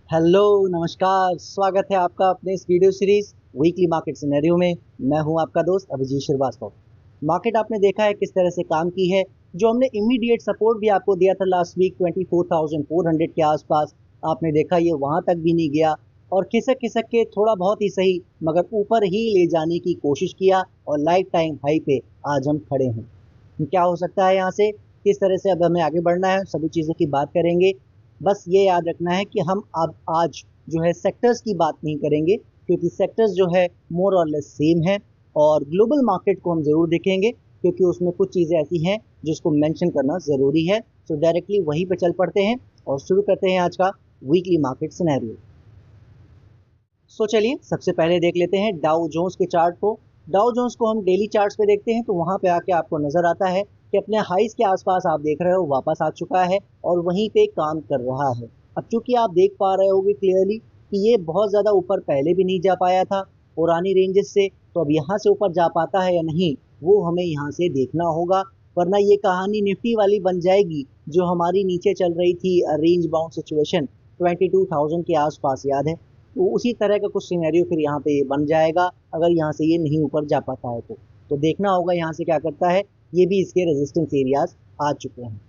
Hello, नमस्कार। स्वागत है आपका अपने इस video series weekly market scenario में। मैं हूं आपका दोस्त अभिजीत श्रीवास्तव। मार्केट आपने देखा है किस तरह से काम की है। जो हमने इमीडिएट सपोर्ट भी आपको दिया था लास्ट वीक 24,400 के आसपास, आपने देखा ये वहां तक भी नहीं गया और खिसक खिसक के थोड़ा बहुत ही सही मगर ऊपर ही ले जाने की कोशिश किया और लाइफ टाइम हाई पे आज हम खड़े हैं। क्या हो सकता है यहाँ से, किस तरह से अब हमें आगे बढ़ना है, सभी चीज़ों की बात करेंगे। बस ये याद रखना है कि हम अब आज जो है सेक्टर्स की बात नहीं करेंगे, क्योंकि सेक्टर्स जो है मोर और लेस सेम है। और ग्लोबल मार्केट को हम ज़रूर देखेंगे, क्योंकि उसमें कुछ चीज़ें ऐसी हैं जिसको मेंशन करना ज़रूरी है। तो डायरेक्टली वहीं पे चल पड़ते हैं और शुरू करते हैं आज का वीकली मार्केट सिनेरियो। सो चलिए सबसे पहले देख लेते हैं डाउ जोन्स के चार्ट को। डाउ जोन्स को हम डेली चार्ट्स पे देखते हैं तो वहाँ पे आके आपको नज़र आता है कि अपने हाइस के आसपास आप देख रहे हो वापस आ चुका है और वहीं पे काम कर रहा है। अब चूंकि आप देख पा रहे होगे क्लियरली कि ये बहुत ज़्यादा ऊपर पहले भी नहीं जा पाया था पुरानी रेंजेस से, तो अब यहाँ से ऊपर जा पाता है या नहीं वो हमें यहाँ से देखना होगा। वरना ये कहानी निफ्टी वाली बन जाएगी जो हमारी नीचे चल रही थी रेंज बाउंड सिचुएशन 22,000 के आसपास, याद है। तो उसी तरह का कुछ सिनेरियो फिर यहाँ पे बन जाएगा अगर यहाँ से ये नहीं ऊपर जा पाता है तो देखना होगा यहाँ से क्या करता है। ये भी इसके रेजिस्टेंस एरियाज आ चुके हैं।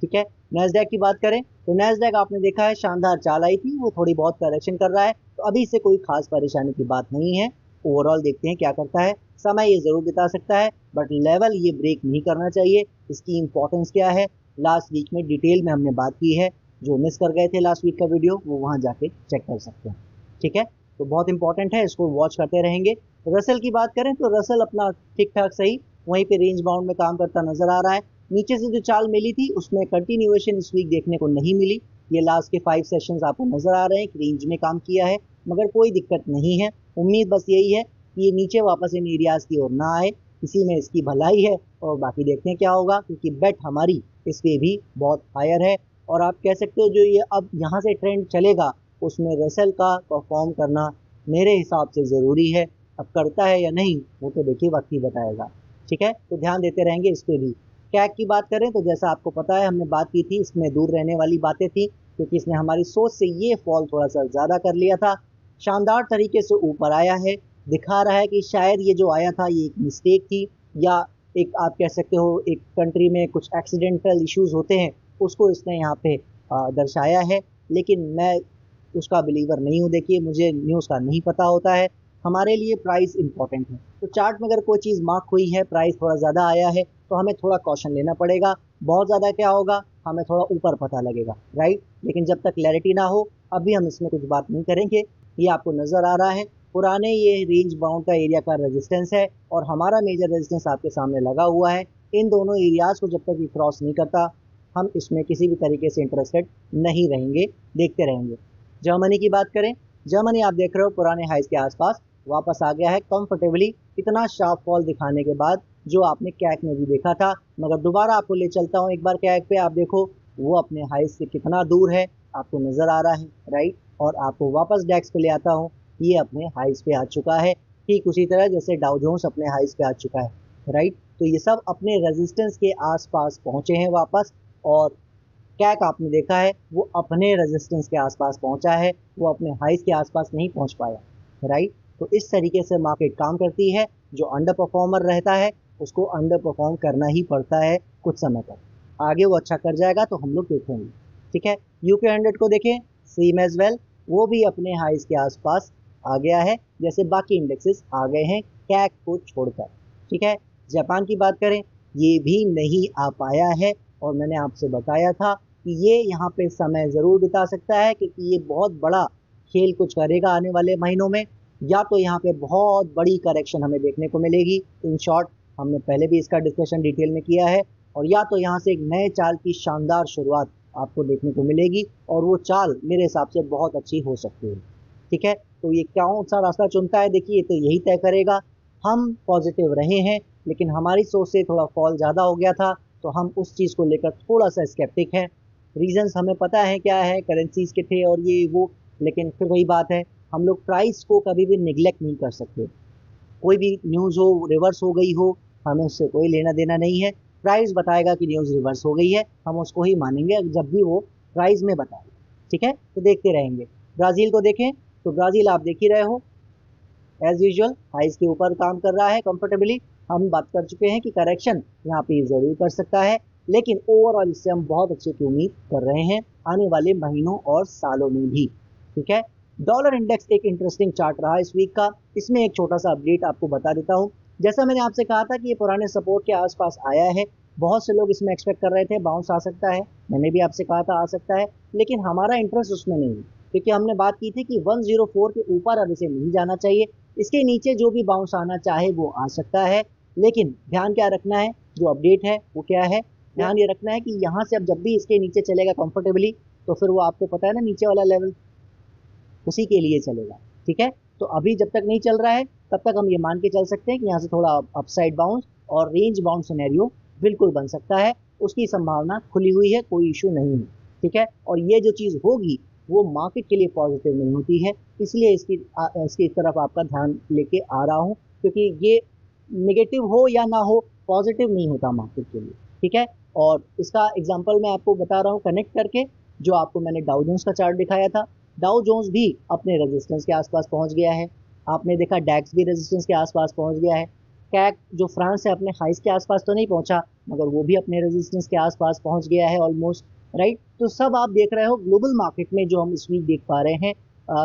ठीक है, नैस्डैक की बात करें तो नैस्डैक आपने देखा है शानदार चाल आई थी, वो थोड़ी बहुत करेक्शन कर रहा है तो अभी से कोई खास परेशानी की बात नहीं है। ओवरऑल देखते हैं क्या करता है, समय ये जरूर बिता सकता है बट लेवल ये ब्रेक नहीं करना चाहिए। इसकी इंपॉर्टेंस क्या है लास्ट वीक में डिटेल में हमने बात की है, जो मिस कर गए थे लास्ट वीक का वीडियो वो वहाँ जाके चेक कर सकते हैं। ठीक है, तो बहुत इंपॉर्टेंट है, इसको वॉच करते रहेंगे। रसल की बात करें तो रसल अपना ठीक ठाक सही वहीं पे रेंज बाउंड में काम करता नजर आ रहा है। नीचे से जो चाल मिली थी उसमें कंटिन्यूएशन इस वीक देखने को नहीं मिली। ये लास्ट के 5 सेशंस आपको नजर आ रहे हैं कि रेंज में काम किया है मगर कोई दिक्कत नहीं है। उम्मीद बस यही है कि ये नीचे वापस इन एरियाज की ओर ना आए, इसी में इसकी भलाई है। और बाकी देखते हैं क्या होगा, क्योंकि बेट हमारी इस पे भी बहुत हायर है। और आप कह सकते हो जो ये अब यहाँ से ट्रेंड चलेगा उसमें रसल का परफॉर्म करना मेरे हिसाब से ज़रूरी है। अब करता है या नहीं वो तो देखिए वक्त ही बताएगा। ठीक है, तो ध्यान देते रहेंगे इस पे भी। कैक की बात करें तो जैसा आपको पता है हमने बात की थी, इसमें दूर रहने वाली बातें थी क्योंकि इसने हमारी सोच से ये फॉल थोड़ा सा ज़्यादा कर लिया था। शानदार तरीके से ऊपर आया है, दिखा रहा है कि शायद ये जो आया था ये एक मिस्टेक थी, या एक आप कह सकते हो एक कंट्री में कुछ एक्सीडेंटल इश्यूज होते हैं उसको इसने यहाँ पे दर्शाया है। लेकिन मैं उसका बिलीवर नहीं हूँ। देखिए मुझे न्यूज़ का नहीं पता होता है, हमारे लिए प्राइस इंपॉर्टेंट है। तो चार्ट में अगर कोई चीज़ मार्क हुई है, प्राइस थोड़ा ज़्यादा आया है तो हमें थोड़ा कॉशन लेना पड़ेगा। बहुत ज़्यादा क्या होगा, हमें थोड़ा ऊपर पता लगेगा, राइट। लेकिन जब तक क्लैरिटी ना हो अभी हम इसमें कुछ बात नहीं करेंगे। ये आपको नज़र आ रहा है पुराने ये रेंज बाउंड का एरिया का रेजिस्टेंस है और हमारा मेजर रेजिस्टेंस आपके सामने लगा हुआ है। इन दोनों एरियाज को जब तक ये क्रॉस नहीं करता हम इसमें किसी भी तरीके से इंटरेस्टेड नहीं रहेंगे, देखते रहेंगे। जर्मनी की बात करें, जर्मनी आप देख रहे हो पुराने हाइस के आसपास वापस आ गया है कंफर्टेबली, इतना शार्प फॉल दिखाने के बाद जो आपने कैक में भी देखा था। मगर दोबारा आपको ले चलता हूँ एक बार कैक पे, आप देखो वो अपने हाइस से कितना दूर है आपको नज़र आ रहा है, राइट। और आपको वापस डेक्स पे ले आता हूँ, ये अपने हाइस पे आ चुका है, ठीक उसी तरह जैसे डाउ जोन्स अपने हाइस पे आ चुका है, राइट। तो ये सब अपने रेजिस्टेंस के आसपास पहुंचे हैं वापस। और कैक आपने देखा है वो अपने रेजिस्टेंस के आसपास पहुंचा है, वो अपने हाइस के आसपास नहीं पहुंच पाया, राइट। तो इस तरीके से मार्केट काम करती है, जो अंडर परफॉर्मर रहता है उसको अंडर परफॉर्म करना ही पड़ता है कुछ समय तक। आगे वो अच्छा कर जाएगा तो हम लोग देखेंगे। ठीक है, यूके 100 को देखें, सेम एज वेल, वो भी अपने हाइस के आसपास आ गया है जैसे बाकी इंडेक्सेस आ गए हैं कैक को छोड़कर। ठीक है, जापान की बात करें, ये भी नहीं आ पाया है और मैंने आपसे बताया था कि ये यहाँ पे समय ज़रूर बिता सकता है क्योंकि ये बहुत बड़ा खेल कुछ करेगा आने वाले महीनों में। या तो यहाँ पे बहुत बड़ी करेक्शन हमें देखने को मिलेगी, इन शॉर्ट हमने पहले भी इसका डिस्कशन डिटेल में किया है, और या तो यहाँ से एक नए चाल की शानदार शुरुआत आपको देखने को मिलेगी और वो चाल मेरे हिसाब से बहुत अच्छी हो सकती है। ठीक है, तो ये कौन सा रास्ता चुनता है देखिए, तो यही तय करेगा। हम पॉजिटिव रहे हैं लेकिन हमारी सोच से थोड़ा फॉल ज़्यादा हो गया था तो हम उस चीज़ को लेकर थोड़ा सा स्केप्टिक हैं। रीजंस हमें पता है क्या है, करेंसीज के थे और ये वो, लेकिन फिर वही बात है, हम लोग प्राइस को कभी भी निगलेक्ट नहीं कर सकते। कोई भी न्यूज़ हो रिवर्स हो गई हो हमें उससे कोई लेना देना नहीं है। प्राइस बताएगा कि न्यूज़ रिवर्स हो गई है, हम उसको ही मानेंगे जब भी वो प्राइस में बताएगा। ठीक है, तो देखते रहेंगे। ब्राज़ील को देखें तो ब्राज़ील आप देख ही रहे हो, एज यूजुअल हाइज के ऊपर काम कर रहा है कंफर्टेबली। हम बात कर चुके हैं कि करेक्शन यहाँ पे जरूर कर सकता है, लेकिन ओवरऑल इससे हम बहुत अच्छे की उम्मीद कर रहे हैं आने वाले महीनों और सालों में भी। ठीक है, डॉलर इंडेक्स एक इंटरेस्टिंग चार्ट रहा इस वीक का। इसमें एक छोटा सा अपडेट आपको बता देता हूँ। जैसा मैंने आपसे कहा था कि ये पुराने सपोर्ट के आसपास आया है, बहुत से लोग इसमें एक्सपेक्ट कर रहे थे बाउंस आ सकता है, मैंने भी आपसे कहा था आ सकता है, लेकिन हमारा इंटरेस्ट उसमें नहीं है, क्योंकि हमने बात की थी कि 104 के ऊपर अब इसे नहीं जाना चाहिए। इसके नीचे जो भी बाउंस आना चाहे वो आ सकता है, लेकिन ध्यान क्या रखना है, जो अपडेट है वो क्या है, ध्यान ये रखना है कि यहाँ से अब जब भी इसके नीचे चलेगा कंफर्टेबली, तो फिर वो आपको पता है ना नीचे वाला लेवल उसी के लिए चलेगा। ठीक है, तो अभी जब तक नहीं चल रहा है तब तक हम ये मान के चल सकते हैं कि यहाँ से थोड़ा अपसाइड बाउंस और रेंज बाउंड सिनेरियो बिल्कुल बन सकता है, उसकी संभावना खुली हुई है, कोई इशू नहीं है। ठीक है, और ये जो चीज़ होगी वो मार्केट के लिए पॉजिटिव नहीं होती है, इसलिए इसकी तरफ आपका ध्यान लेके आ रहा हूँ, क्योंकि ये नेगेटिव हो या ना हो पॉजिटिव नहीं होता मार्केट के लिए। ठीक है, और इसका एग्जांपल मैं आपको बता रहा हूँ कनेक्ट करके, जो आपको मैंने डाउ जोन्स का चार्ट दिखाया था। डाउ जोन्स भी अपने रेजिस्टेंस के आसपास पहुंच गया है, आपने देखा डैक्स भी रेजिस्टेंस के आसपास पहुंच गया है। कैक जो फ्रांस है अपने हाइस के आसपास तो नहीं पहुंचा, मगर वो भी अपने रेजिस्टेंस के आसपास पहुंच गया है ऑलमोस्ट, राइट। तो सब आप देख रहे हो ग्लोबल मार्केट में जो हम इस वीक देख पा रहे हैं,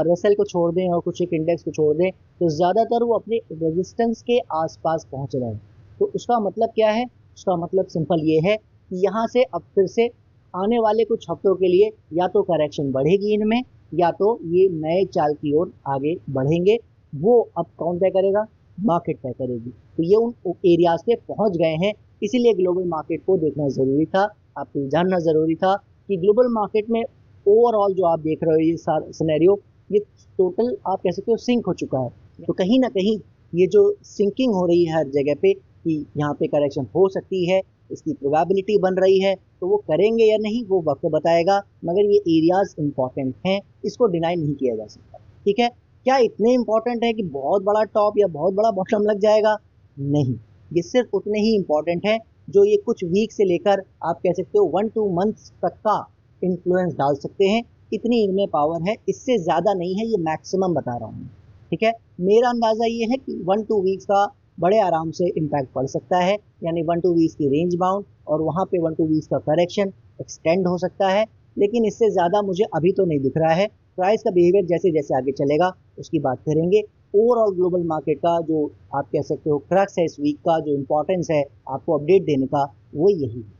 रसेल को छोड़ दें और कुछ एक इंडेक्स को छोड़ दें, तो ज़्यादातर वो अपने रेजिस्टेंस के आसपास पहुंच रहे हैं। तो उसका मतलब क्या है, उसका मतलब सिंपल ये है कि यहाँ से अब फिर से आने वाले कुछ हफ्तों के लिए या तो करेक्शन बढ़ेगी इनमें, या तो ये नए चाल की ओर आगे बढ़ेंगे। वो अब कौन तय करेगा, मार्केट तय करेगी। तो ये उन एरियाज पे पहुंच गए हैं, इसीलिए ग्लोबल मार्केट को देखना ज़रूरी था, आपको जानना ज़रूरी था कि ग्लोबल मार्केट में ओवरऑल जो आप देख रहे हो ये सारा सिनेरियो, ये टोटल आप कह सकते हो सिंक हो चुका है। तो कहीं ना कहीं ये जो सिंकिंग हो रही है हर जगह पे कि यहाँ पे करेक्शन हो सकती है, इसकी प्रोबेबिलिटी बन रही है, तो वो करेंगे या नहीं वो वक्त बताएगा, मगर ये एरियाज इंपॉर्टेंट हैं, इसको डिनाई नहीं किया जा सकता। ठीक है, क्या इतने इंपॉर्टेंट है कि बहुत बड़ा टॉप या बहुत बड़ा बॉटम लग जाएगा, नहीं, ये सिर्फ उतने ही इंपॉर्टेंट है जो ये कुछ वीक से लेकर आप कह सकते हो 1-2 मंथ्स तक का इन्फ्लुएंस डाल सकते हैं, इतनी इनमें पावर है, इससे ज़्यादा नहीं है, ये मैक्सिमम बता रहा हूँ। ठीक है, मेरा अंदाज़ा ये है कि 1-2 वीक्स का बड़े आराम से इम्पैक्ट पड़ सकता है, यानी 1-2 वीक्स की रेंज बाउंड और वहाँ पे 1-2 वीक्स का करेक्शन एक्सटेंड हो सकता है, लेकिन इससे ज़्यादा मुझे अभी तो नहीं दिख रहा है। प्राइस का बिहेवियर जैसे जैसे आगे चलेगा उसकी बात करेंगे। ओवरऑल ग्लोबल मार्केट का जो आप कह सकते हो क्रक्स है इस वीक का, जो इंपॉर्टेंस है आपको अपडेट देने का, वो यही है।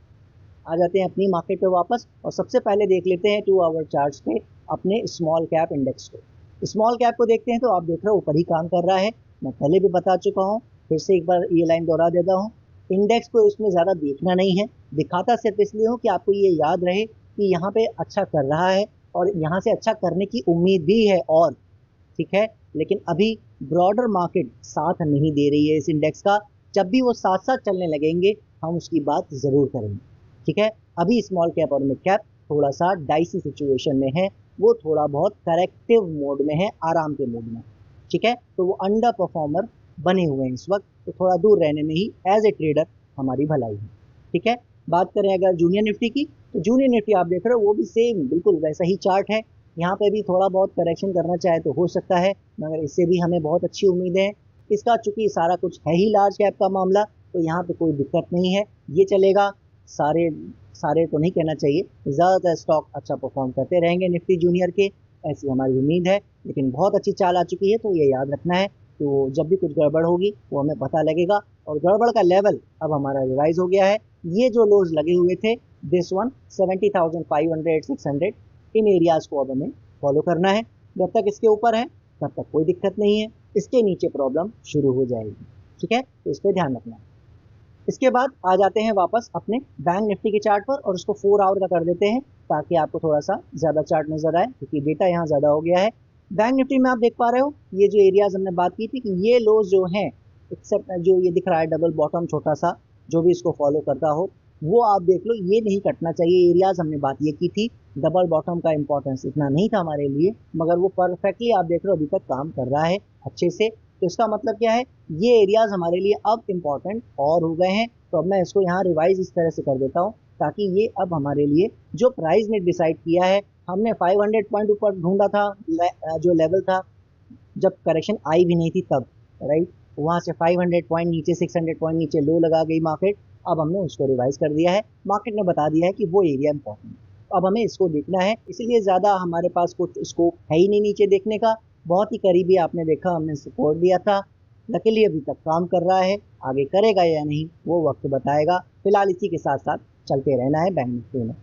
आ जाते हैं अपनी मार्केट पे वापस, और सबसे पहले देख लेते हैं 2 आवर चार्ट्स पे अपने स्मॉल कैप इंडेक्स को। स्मॉल कैप को देखते हैं तो आप देख रहे हो ऊपर ही काम कर रहा है, मैं पहले भी बता चुका हूँ, फिर से एक बार ये लाइन दोहरा देता हूँ। इंडेक्स को इसमें ज़्यादा देखना नहीं है, दिखाता सिर्फ इसलिए हूँ कि आपको ये याद रहे कि यहाँ पे अच्छा कर रहा है और यहाँ से अच्छा करने की उम्मीद भी है, और ठीक है, लेकिन अभी ब्रॉडर मार्केट साथ नहीं दे रही है इस इंडेक्स का। जब भी वो साथ साथ चलने लगेंगे हम उसकी बात ज़रूर करेंगे। ठीक है, अभी स्मॉल कैप और मिड कैप थोड़ा सा डाइसी सिचुएशन में है, वो थोड़ा बहुत करेक्टिव मोड में है, आराम के मोड में। ठीक है, तो वो अंडर परफॉर्मर बने हुए हैं इस वक्त, तो थोड़ा दूर रहने में ही एज ए ट्रेडर हमारी भलाई है। ठीक है, बात करें अगर जूनियर निफ्टी की, तो जूनियर निफ्टी आप देख रहे हो वो भी सेम बिल्कुल वैसा ही चार्ट है। यहाँ पे भी थोड़ा बहुत करेक्शन करना चाहे तो हो सकता है, मगर इससे भी हमें बहुत अच्छी उम्मीदें हैं। इसका चूंकि सारा कुछ है ही लार्ज कैप का मामला, तो यहाँ पे कोई दिक्कत नहीं है, ये चलेगा। सारे सारे तो नहीं कहना चाहिए, ज़्यादातर स्टॉक अच्छा परफॉर्म करते रहेंगे निफ्टी जूनियर के, ऐसी हमारी उम्मीद है। लेकिन बहुत अच्छी चाल आ चुकी है, तो ये याद रखना है, तो जब भी कुछ गड़बड़ होगी वो हमें पता लगेगा। और गड़बड़ का लेवल अब हमारा रिवाइज हो गया है, ये जो लोज लगे हुए थे दिस वन 70,500 600, इन एरियाज़ को अब हमें फॉलो करना है। जब तक इसके ऊपर है तब तक कोई दिक्कत नहीं है, इसके नीचे प्रॉब्लम शुरू हो जाएगी। ठीक है, तो इस पर ध्यान रखना है। इसके बाद आ जाते हैं वापस अपने बैंक निफ्टी के चार्ट पर, और उसको 4 आवर का कर देते हैं ताकि आपको थोड़ा सा ज़्यादा चार्ट नजर आए, क्योंकि डेटा यहाँ ज़्यादा हो गया है। बैंक निफ्टी में आप देख पा रहे हो ये जो एरियाज हमने बात की थी कि ये लोज जो हैं, एक्सेप्ट जो ये दिख रहा है डबल बॉटम छोटा सा, जो भी इसको फॉलो करता हो वो आप देख लो, ये नहीं कटना चाहिए एरियाज। हमने बात ये की थी डबल बॉटम का इंपॉर्टेंस इतना नहीं था हमारे लिए, मगर वो परफेक्टली आप देख रहे हो अभी तक काम कर रहा है अच्छे से। तो इसका मतलब क्या है, ये एरियाज हमारे लिए अब इम्पॉर्टेंट और हो गए हैं। तो अब मैं इसको यहाँ रिवाइज इस तरह से कर देता हूँ ताकि ये अब हमारे लिए जो प्राइस ने डिसाइड किया है, हमने 500 पॉइंट ऊपर ढूंढा था, जो लेवल था जब करेक्शन आई भी नहीं थी तब, राइट, वहाँ से 500 पॉइंट नीचे, 600 पॉइंट नीचे लो लगा गई मार्केट। अब हमने उसको रिवाइज कर दिया है, मार्केट ने बता दिया है कि वो एरिया इंपॉर्टेंट है, अब हमें इसको देखना है, इसलिए ज़्यादा हमारे पास कुछ स्कोप है ही नहीं नीचे देखने का। बहुत ही करीबी आपने देखा, हमने सपोर्ट दिया था, लकीली अभी तक काम कर रहा है, आगे करेगा या नहीं वो वक्त बताएगा। फिलहाल इसी के साथ साथ चलते रहना है बैंक निफ्टी में।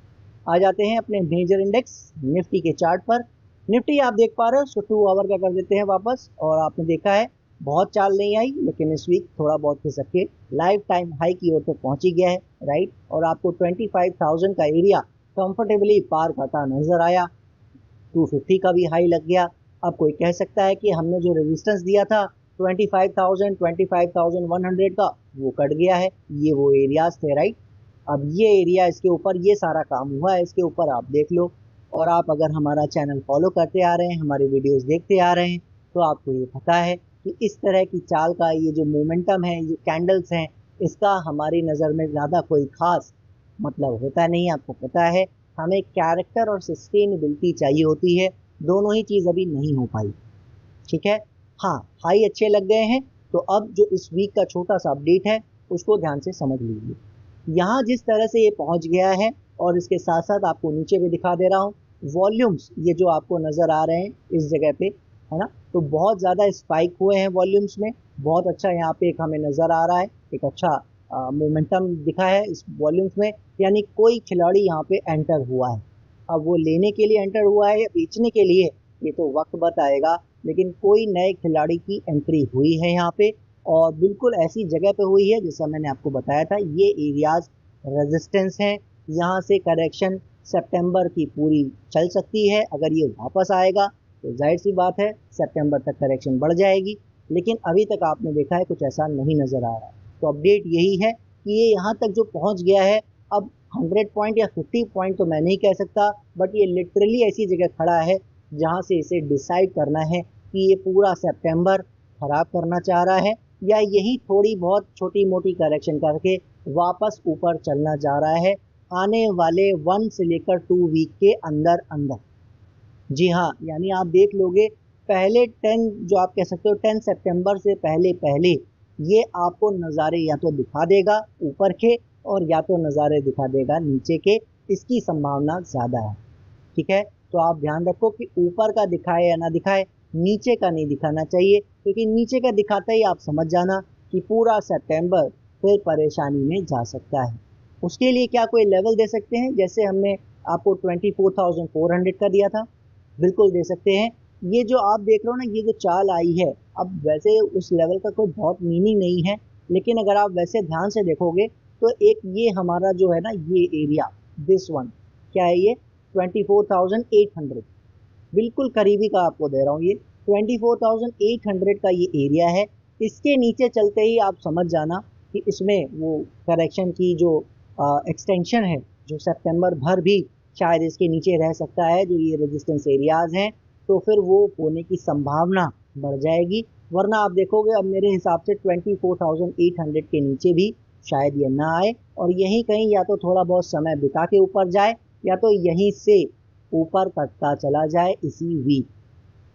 आ जाते हैं अपने मेजर इंडेक्स निफ्टी के चार्ट पर। निफ्टी आप देख पा रहे हो, सो 2 आवर का कर देते हैं वापस, और आपने देखा है बहुत चाल नहीं आई, लेकिन इस वीक थोड़ा बहुत खिसक के लाइफ टाइम हाई की ओर तक पहुंची गया है, राइट, और आपको 25,000 का एरिया कंफर्टेबली पार करता नजर आया। 250 का भी हाई लग गया। अब कोई कह सकता है कि हमने जो रेजिस्टेंस दिया था 25,000 25,100 का, वो कट गया है, ये वो एरियाज थे, राइट। अब ये एरिया, इसके ऊपर ये सारा काम हुआ है, इसके ऊपर आप देख लो। और आप अगर हमारा चैनल फॉलो करते आ रहे हैं, हमारे वीडियोस देखते आ रहे हैं, तो आपको ये पता है कि इस तरह की चाल का ये जो मोमेंटम है, ये कैंडल्स हैं, इसका हमारी नज़र में ज़्यादा कोई खास मतलब होता नहीं। आपको पता है हमें कैरेक्टर और सस्टेनेबिलिटी चाहिए होती है, दोनों ही चीज़ अभी नहीं हो पाई, ठीक है। हाँ, हाई अच्छे लग गए हैं, तो अब जो इस वीक का छोटा सा अपडेट है उसको ध्यान से समझ लीजिए। यहाँ जिस तरह से ये पहुँच गया है, और इसके साथ साथ आपको नीचे भी दिखा दे रहा हूँ वॉल्यूम्स, ये जो आपको नज़र आ रहे हैं इस जगह पे, है ना, तो बहुत ज़्यादा स्पाइक हुए हैं वॉल्यूम्स में, बहुत अच्छा यहाँ पे एक हमें नज़र आ रहा है, एक अच्छा मोमेंटम दिखा है इस वॉल्यूम्स में, यानी कोई खिलाड़ी यहाँ पे एंटर हुआ है। अब वो लेने के लिए एंटर हुआ है या बेचने के लिए, ये तो वक्त बताएगा, लेकिन कोई नए खिलाड़ी की एंट्री हुई है यहाँ पे, और बिल्कुल ऐसी जगह पे हुई है जैसा मैंने आपको बताया था। ये एरियाज रेजिस्टेंस हैं, यहाँ से करेक्शन सितंबर की पूरी चल सकती है। अगर ये वापस आएगा तो जाहिर सी बात है सितंबर तक करेक्शन बढ़ जाएगी, लेकिन अभी तक आपने देखा है कुछ ऐसा नहीं नज़र आ रहा है। तो अपडेट यही है कि ये यहाँ तक जो पहुँच गया है, अब 100 पॉइंट या 50 पॉइंट तो मैं नहीं कह सकता, बट ये लिटरली ऐसी जगह खड़ा है जहाँ से इसे डिसाइड करना है कि ये पूरा सितंबर खराब करना चाह रहा है या यही थोड़ी बहुत छोटी मोटी करेक्शन करके वापस ऊपर चलना चाह रहा है आने वाले 1 से लेकर 2 वीक के अंदर अंदर। जी हाँ, यानी आप देख लोगे पहले 10, जो आप कह सकते हो 10 सितंबर से पहले पहले ये आपको नज़ारे या तो दिखा देगा ऊपर के, और या तो नज़ारे दिखा देगा नीचे के, इसकी संभावना ज़्यादा है, ठीक है। तो आप ध्यान रखो कि ऊपर का दिखाए या ना दिखाए, नीचे का नहीं दिखाना चाहिए, क्योंकि नीचे का दिखाते ही आप समझ जाना कि पूरा सितंबर फिर परेशानी में जा सकता है। उसके लिए क्या कोई लेवल दे सकते हैं, जैसे हमने आपको 24,400 का दिया था, बिल्कुल दे सकते हैं। ये जो आप देख रहे हो ना, ये जो चाल आई है, अब वैसे उस लेवल का कोई बहुत मीनिंग नहीं है, लेकिन अगर आप वैसे ध्यान से देखोगे तो एक ये हमारा जो है ना, ये एरिया, दिस वन, क्या है ये 24,800, बिल्कुल करीबी का आपको दे रहा हूँ, ये 24,800 का ये एरिया है। इसके नीचे चलते ही आप समझ जाना कि इसमें वो करेक्शन की जो एक्सटेंशन है, जो सितंबर भर भी शायद इसके नीचे रह सकता है, जो ये रेजिस्टेंस एरियाज हैं, तो फिर वो होने की संभावना बढ़ जाएगी। वरना आप देखोगे अब मेरे हिसाब से 24,800 के नीचे भी शायद ये ना आए, और यहीं कहीं या तो थोड़ा बहुत समय बिता के ऊपर जाए, या तो यहीं से ऊपर कटता चला जाए इसी वीक,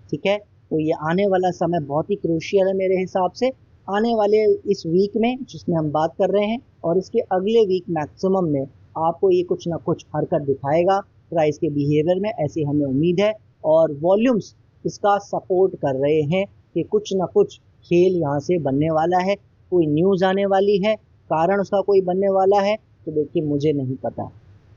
ठीक है। तो ये आने वाला समय बहुत ही क्रूशियल है मेरे हिसाब से, आने वाले इस वीक में जिसमें हम बात कर रहे हैं, और इसके अगले वीक मैक्सिमम में आपको ये कुछ ना कुछ हरकत दिखाएगा प्राइस के बिहेवियर में, ऐसी हमें उम्मीद है। और वॉल्यूम्स इसका सपोर्ट कर रहे हैं कि कुछ ना कुछ खेल यहाँ से बनने वाला है, कोई न्यूज़ आने वाली है, कारण उसका कोई बनने वाला है, तो देखिए मुझे नहीं पता,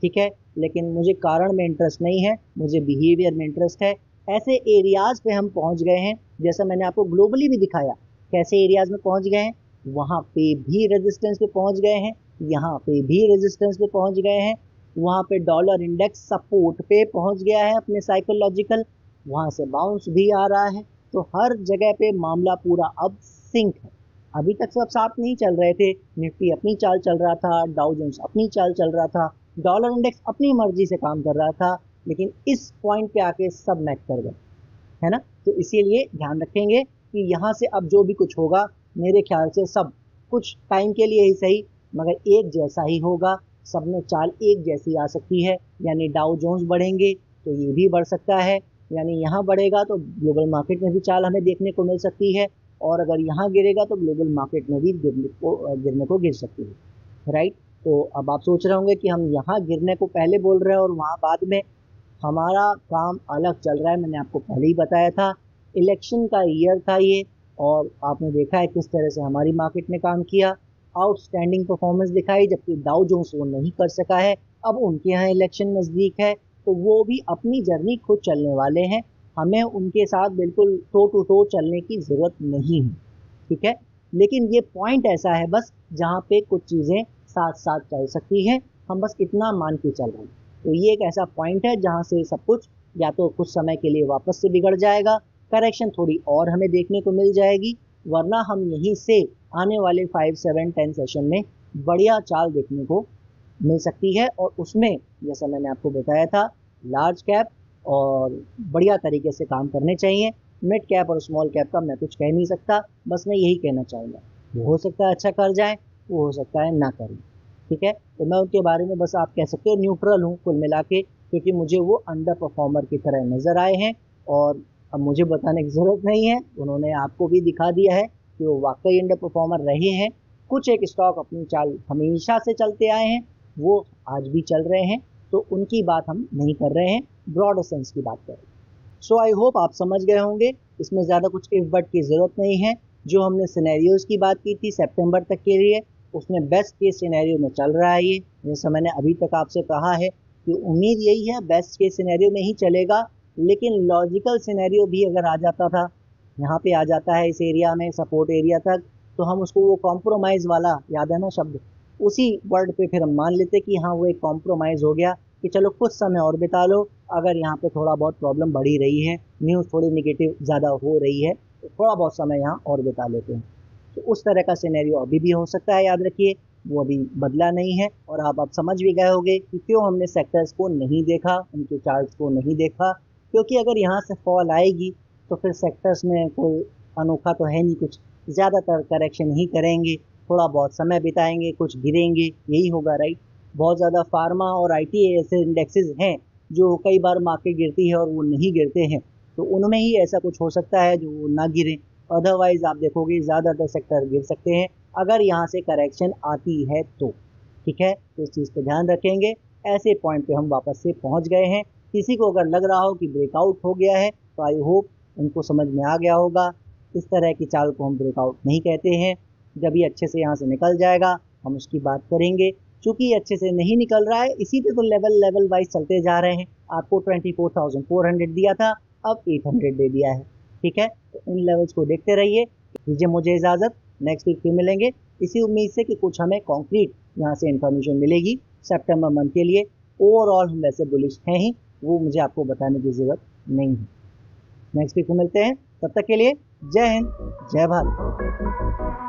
ठीक है, लेकिन मुझे कारण में इंटरेस्ट नहीं है, मुझे बिहेवियर में इंटरेस्ट है। ऐसे एरियाज़ पे हम पहुंच गए हैं, जैसा मैंने आपको ग्लोबली भी दिखाया कैसे एरियाज़ में पहुंच गए हैं, वहाँ पे भी रेजिस्टेंस पे पहुंच गए हैं, यहाँ पे भी रेजिस्टेंस पे पहुंच गए हैं, वहाँ पे डॉलर इंडेक्स सपोर्ट पे पहुंच गया है अपने साइकोलॉजिकल, वहाँ से बाउंस भी आ रहा है। तो हर जगह पे मामला पूरा अब सिंक है। अभी तक सब साथ नहीं चल रहे थे, निफ्टी अपनी चाल चल रहा था, डाउ जोन्स अपनी चाल चल रहा था, डॉलर इंडेक्स अपनी मर्जी से काम कर रहा था, लेकिन इस पॉइंट पे आके सब मैच कर गए, है ना। तो इसीलिए ध्यान रखेंगे कि यहाँ से अब जो भी कुछ होगा, मेरे ख्याल से सब कुछ टाइम के लिए ही सही, मगर एक जैसा ही होगा, सब में चाल एक जैसी आ सकती है, यानी डाउ जोन्स बढ़ेंगे तो ये भी बढ़ सकता है, यानी यहाँ बढ़ेगा तो ग्लोबल मार्केट में भी चाल हमें देखने को मिल सकती है, और अगर यहाँ गिरेगा तो ग्लोबल मार्केट में भी गिरने को गिर सकती है, राइट। तो अब आप सोच रहे होंगे कि हम यहाँ गिरने को पहले बोल रहे हैं और वहाँ बाद में। हमारा काम अलग चल रहा है, मैंने आपको पहले ही बताया था। इलेक्शन का ईयर था ये, और आपने देखा है किस तरह से हमारी मार्केट ने काम किया, आउटस्टैंडिंग परफॉर्मेंस दिखाई, जबकि डाउ जोन्स वो नहीं कर सका है। अब उनके यहाँ इलेक्शन नज़दीक है तो वो भी अपनी जर्नी खुद चलने वाले हैं, हमें उनके साथ बिल्कुल टो टू टो चलने की ज़रूरत नहीं है, ठीक है। लेकिन ये पॉइंट ऐसा है बस जहाँ पे कुछ चीज़ें साथ साथ चल सकती हैं, हम बस इतना मान के चल रहे हैं। तो ये एक ऐसा पॉइंट है जहाँ से सब कुछ या तो कुछ समय के लिए वापस से बिगड़ जाएगा, करेक्शन थोड़ी और हमें देखने को मिल जाएगी, वरना हम यहीं से आने वाले 5, 7, 10 सेशन में बढ़िया चाल देखने को मिल सकती है। और उसमें जैसा मैंने आपको बताया था, लार्ज कैप और बढ़िया तरीके से काम करने चाहिए। मिड कैप और स्मॉल कैप का मैं कुछ कह नहीं सकता, बस मैं यही कहना चाहूँगा, वो हो सकता है अच्छा कर जाए, वो हो सकता है ना करें, ठीक है। तो मैं उनके बारे में बस आप कह सकते हो न्यूट्रल हूँ कुल मिला के, क्योंकि मुझे वो अंडर परफॉर्मर की तरह नज़र आए हैं, और अब मुझे बताने की ज़रूरत नहीं है, उन्होंने आपको भी दिखा दिया है कि वो वाकई अंडर परफॉर्मर रहे हैं। कुछ एक स्टॉक अपनी चाल हमेशा से चलते आए हैं, वो आज भी चल रहे हैं, तो उनकी बात हम नहीं कर रहे हैं, ब्रॉड सेंस की बात कर रहे हैं। सो आई होप आप समझ गए होंगे, इसमें ज़्यादा कुछ इफ बट की ज़रूरत नहीं है। जो हमने सिनेरियोज़ की बात की थी सितंबर तक के लिए, उसमें बेस्ट केस सिनेरियो में चल रहा है ये, जैसा मैंने अभी तक आपसे कहा है कि उम्मीद यही है बेस्ट केस सिनेरियो में ही चलेगा। लेकिन लॉजिकल सिनेरियो भी अगर आ जाता था, यहाँ पे आ जाता है इस एरिया में सपोर्ट एरिया तक, तो हम उसको वो कॉम्प्रोमाइज़ वाला, याद है ना शब्द, उसी वर्ड पे फिर हम मान लेते कि हाँ वो एक कॉम्प्रोमाइज़ हो गया, कि चलो कुछ समय और बिता लो, अगर यहाँ पे थोड़ा बहुत प्रॉब्लम बढ़ी रही है, न्यूज़ थोड़ी निगेटिव ज़्यादा हो रही है, तो थोड़ा बहुत समय यहाँ और बिता लेते हैं। तो उस तरह का सिनेरियो अभी भी हो सकता है, याद रखिए, वो अभी बदला नहीं है। और आप समझ भी गए होंगे कि क्यों हमने सेक्टर्स को नहीं देखा, उनके चार्ट्स को नहीं देखा, क्योंकि अगर यहाँ से फॉल आएगी तो फिर सेक्टर्स में कोई अनोखा तो है नहीं कुछ, ज़्यादातर करेक्शन ही करेंगे, थोड़ा बहुत समय बिताएंगे, कुछ गिरेंगे, यही होगा, राइट। बहुत ज़्यादा फार्मा और आईटी ऐसे इंडेक्सेस हैं जो कई बार मार्केट गिरती है और वो नहीं गिरते हैं, तो उनमें ही ऐसा कुछ हो सकता है जो वो ना गिरे। अदरवाइज आप देखोगे ज़्यादातर सेक्टर गिर सकते हैं अगर यहाँ से करेक्शन आती है तो, ठीक है। तो इस चीज़ पे ध्यान रखेंगे। ऐसे पॉइंट पे हम वापस से पहुँच गए हैं। किसी को अगर लग रहा हो कि ब्रेकआउट हो गया है तो आई होप उनको समझ में आ गया होगा, इस तरह की चाल को हम ब्रेकआउट नहीं कहते हैं। जब ये अच्छे से यहाँ से निकल जाएगा हम उसकी बात करेंगे। चूँकि ये अच्छे से नहीं निकल रहा है, इसी पे तो लेवल वाइज चलते जा रहे हैं। आपको 24,400 दिया था, अब 800 दे दिया है, ठीक है। तो इन लेवल्स को देखते रहिए। दीजिए मुझे इजाज़त, नेक्स्ट वीक फिर मिलेंगे, इसी उम्मीद से कि कुछ हमें कॉन्क्रीट यहाँ से इन्फॉर्मेशन मिलेगी सितंबर मंथ के लिए। ओवरऑल हम वैसे बुलिश हैं ही, वो मुझे आपको बताने की ज़रूरत नहीं है। नेक्स्ट वीक में मिलते हैं, तब तक के लिए जय हिंद, जय भारत।